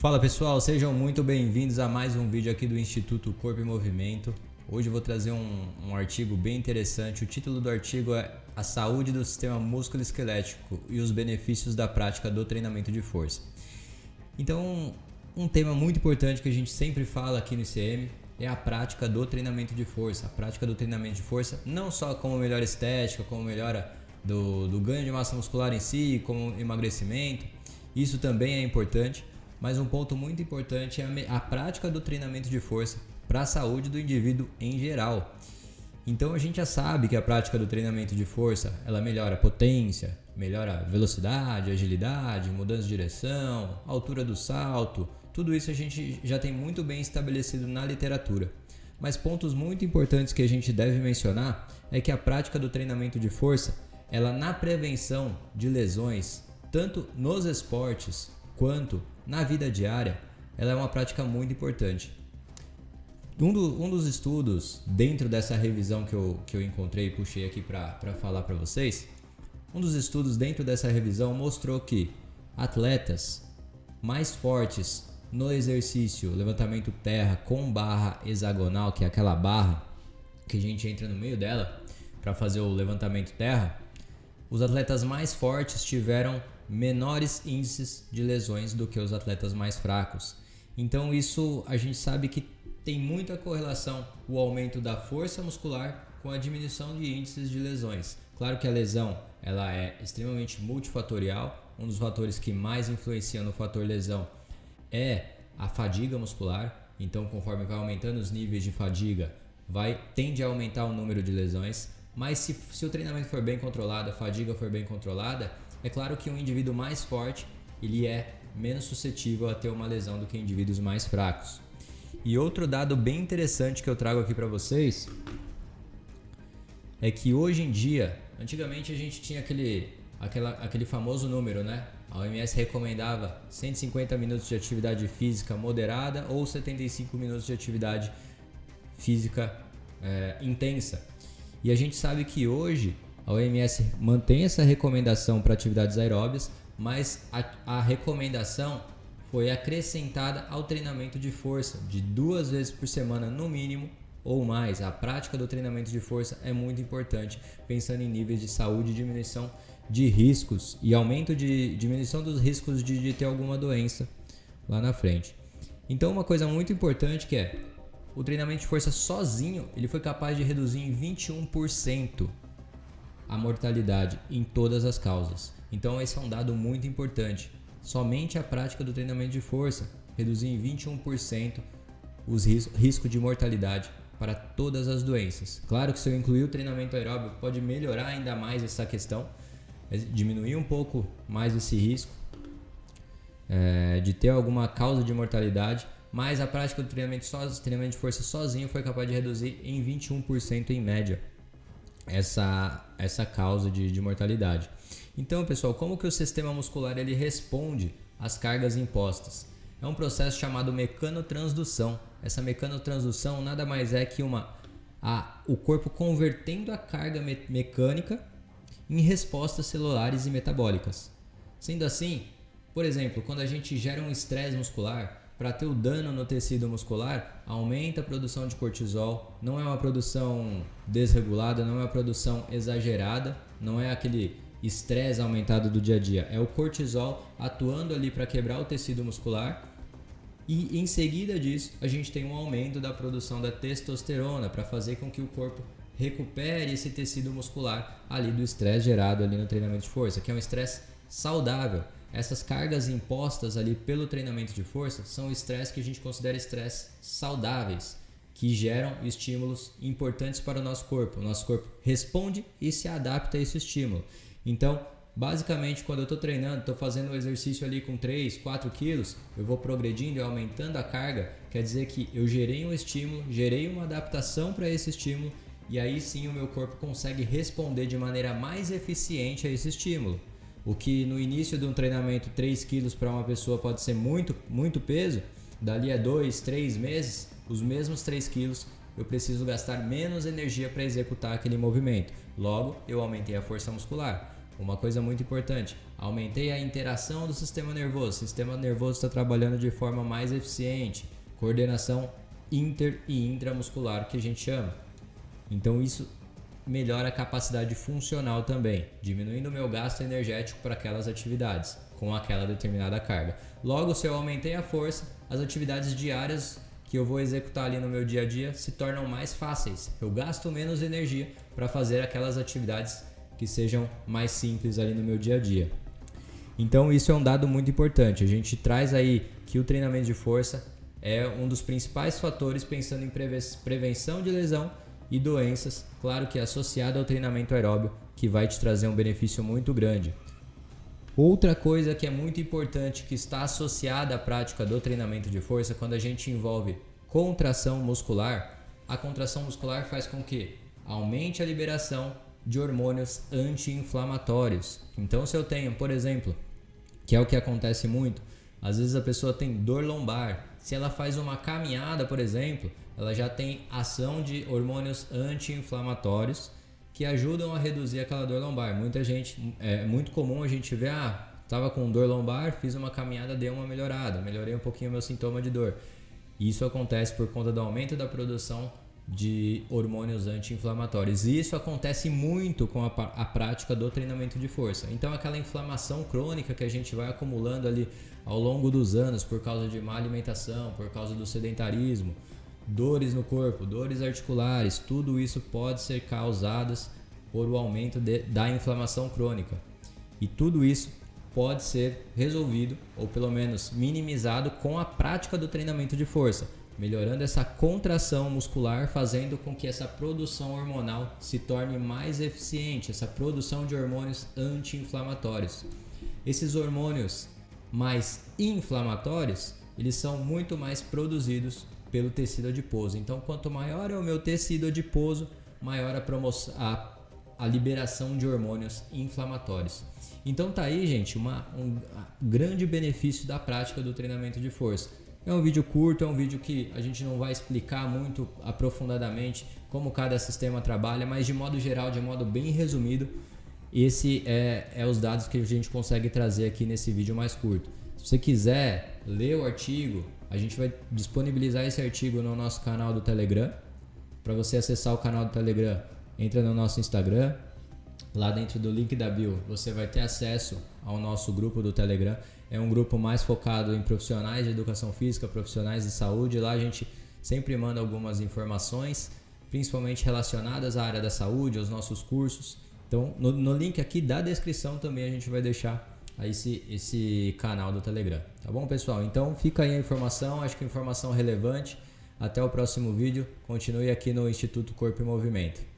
Fala pessoal, sejam muito bem-vindos a mais um vídeo aqui do Instituto Corpo e Movimento. Hoje eu vou trazer um artigo bem interessante. O título do artigo é A Saúde do Sistema Músculo-Esquelético e os Benefícios da Prática do Treinamento de Força. Então, um tema muito importante que a gente sempre fala aqui no ICM é a prática do treinamento de força. A prática do treinamento de força não só como melhora estética, como melhora do ganho de massa muscular em si, como emagrecimento. Isso também é importante. Mas um ponto muito importante é a prática do treinamento de força para a saúde do indivíduo em geral. Então a gente já sabe que a prática do treinamento de força ela melhora a potência, melhora a velocidade, agilidade, mudança de direção, altura do salto. Tudo isso a gente já tem muito bem estabelecido na literatura. Mas pontos muito importantes que a gente deve mencionar é que a prática do treinamento de força, ela na prevenção de lesões, tanto nos esportes quanto na vida diária, ela é uma prática muito importante. Um dos estudos dentro dessa revisão que eu encontrei e puxei aqui para falar para vocês, um dos estudos dentro dessa revisão mostrou que atletas mais fortes no exercício levantamento terra com barra hexagonal, que é aquela barra que a gente entra no meio dela para fazer o levantamento terra, os atletas mais fortes tiveram menores índices de lesões do que os atletas mais fracos. Então isso a gente sabe que tem muita correlação o aumento da força muscular com a diminuição de índices de lesões. Claro que a lesão ela é extremamente multifatorial, um dos fatores que mais influenciam no fator lesão é a fadiga muscular, então conforme vai aumentando os níveis de fadiga, tende a aumentar o número de lesões, mas se o treinamento for bem controlado, a fadiga for bem controlada, é claro que um indivíduo mais forte ele é menos suscetível a ter uma lesão do que indivíduos mais fracos. E outro dado bem interessante que eu trago aqui para vocês é que hoje em dia, antigamente a gente tinha aquele famoso número, né? A OMS recomendava 150 minutos de atividade física moderada ou 75 minutos de atividade física intensa. E a gente sabe que hoje a OMS mantém essa recomendação para atividades aeróbias, mas a recomendação foi acrescentada ao treinamento de força, de 2 vezes por semana no mínimo ou mais. A prática do treinamento de força é muito importante, pensando em níveis de saúde, diminuição de riscos e diminuição dos riscos de ter alguma doença lá na frente. Então uma coisa muito importante que é o treinamento de força sozinho, ele foi capaz de reduzir em 21% a mortalidade em todas as causas. Então esse é um dado muito importante. Somente a prática do treinamento de força reduzir em 21% os riscos de mortalidade para todas as doenças. Claro que se eu incluir o treinamento aeróbico pode melhorar ainda mais essa questão, diminuir um pouco mais esse risco de ter alguma causa de mortalidade, mas a prática do treinamento de força sozinho foi capaz de reduzir em 21% em média essa causa de mortalidade. Então, pessoal, como que o sistema muscular ele responde às cargas impostas? É um processo chamado mecanotransdução. Essa mecanotransdução nada mais é que o corpo convertendo a carga mecânica em respostas celulares e metabólicas. Sendo assim, por exemplo, quando a gente gera um estresse muscular, para ter o dano no tecido muscular, aumenta a produção de cortisol, não é uma produção desregulada, não é uma produção exagerada, não é aquele estresse aumentado do dia a dia, é o cortisol atuando ali para quebrar o tecido muscular e em seguida disso a gente tem um aumento da produção da testosterona para fazer com que o corpo recupere esse tecido muscular ali do estresse gerado ali no treinamento de força, que é um estresse saudável. Essas cargas impostas ali pelo treinamento de força são estresses que a gente considera estresses saudáveis, que geram estímulos importantes para o nosso corpo. O nosso corpo responde e se adapta a esse estímulo. Então, basicamente, quando eu estou treinando, estou fazendo um exercício ali com 3, 4 quilos, eu vou progredindo e aumentando a carga, quer dizer que eu gerei um estímulo, gerei uma adaptação para esse estímulo e aí sim o meu corpo consegue responder de maneira mais eficiente a esse estímulo. O que no início de um treinamento 3 quilos para uma pessoa pode ser muito, muito peso, dali a 2, 3 meses, os mesmos 3 quilos eu preciso gastar menos energia para executar aquele movimento. Logo, eu aumentei a força muscular. uma coisa muito importante, aumentei a interação do sistema nervoso, o sistema nervoso está trabalhando de forma mais eficiente, coordenação inter e intramuscular que a gente chama. Então isso melhora a capacidade funcional também, diminuindo o meu gasto energético para aquelas atividades, com aquela determinada carga. Logo, se eu aumentei a força, as atividades diárias que eu vou executar ali no meu dia a dia se tornam mais fáceis. Eu gasto menos energia para fazer aquelas atividades que sejam mais simples ali no meu dia a dia. Então isso é um dado muito importante. A gente traz aí que o treinamento de força é um dos principais fatores pensando em prevenção de lesão e doenças, claro que associado ao treinamento aeróbio, que vai te trazer um benefício muito grande. Outra coisa que é muito importante, que está associada à prática do treinamento de força, quando a gente envolve contração muscular, a contração muscular faz com que aumente a liberação de hormônios anti-inflamatórios. Então, se eu tenho, por exemplo, que é o que acontece muito, às vezes a pessoa tem dor lombar, se ela faz uma caminhada, por exemplo, ela já tem ação de hormônios anti-inflamatórios que ajudam a reduzir aquela dor lombar. Muita gente, é muito comum a gente ver, estava com dor lombar, fiz uma caminhada, deu uma melhorada, melhorei um pouquinho o meu sintoma de dor. Isso acontece por conta do aumento da produção de hormônios anti-inflamatórios. E isso acontece muito com a prática do treinamento de força. Então aquela inflamação crônica que a gente vai acumulando ali ao longo dos anos por causa de má alimentação, por causa do sedentarismo, dores no corpo, dores articulares, tudo isso pode ser causadas por o aumento da inflamação crônica. E tudo isso pode ser resolvido ou pelo menos minimizado com a prática do treinamento de força, melhorando essa contração muscular, fazendo com que essa produção hormonal se torne mais eficiente, essa produção de hormônios anti-inflamatórios. Esses hormônios mais inflamatórios, eles são muito mais produzidos pelo tecido adiposo. Então, quanto maior é o meu tecido adiposo, maior a liberação de hormônios inflamatórios. Então tá aí, gente, um grande benefício da prática do treinamento de força. É um vídeo curto, é um vídeo que a gente não vai explicar muito aprofundadamente como cada sistema trabalha, mas de modo geral, de modo bem resumido, esse é os dados que a gente consegue trazer aqui nesse vídeo mais curto. Se você quiser ler o artigo, a gente vai disponibilizar esse artigo no nosso canal do Telegram. Para você acessar o canal do Telegram, entra no nosso Instagram. Lá dentro do link da bio, você vai ter acesso ao nosso grupo do Telegram. É um grupo mais focado em profissionais de educação física, profissionais de saúde. Lá a gente sempre manda algumas informações, principalmente relacionadas à área da saúde, aos nossos cursos. Então, no link aqui da descrição também a gente vai deixar esse canal do Telegram. Tá bom, pessoal? Então, fica aí a informação. Acho que informação relevante. Até o próximo vídeo. Continue aqui no Instituto Corpo e Movimento.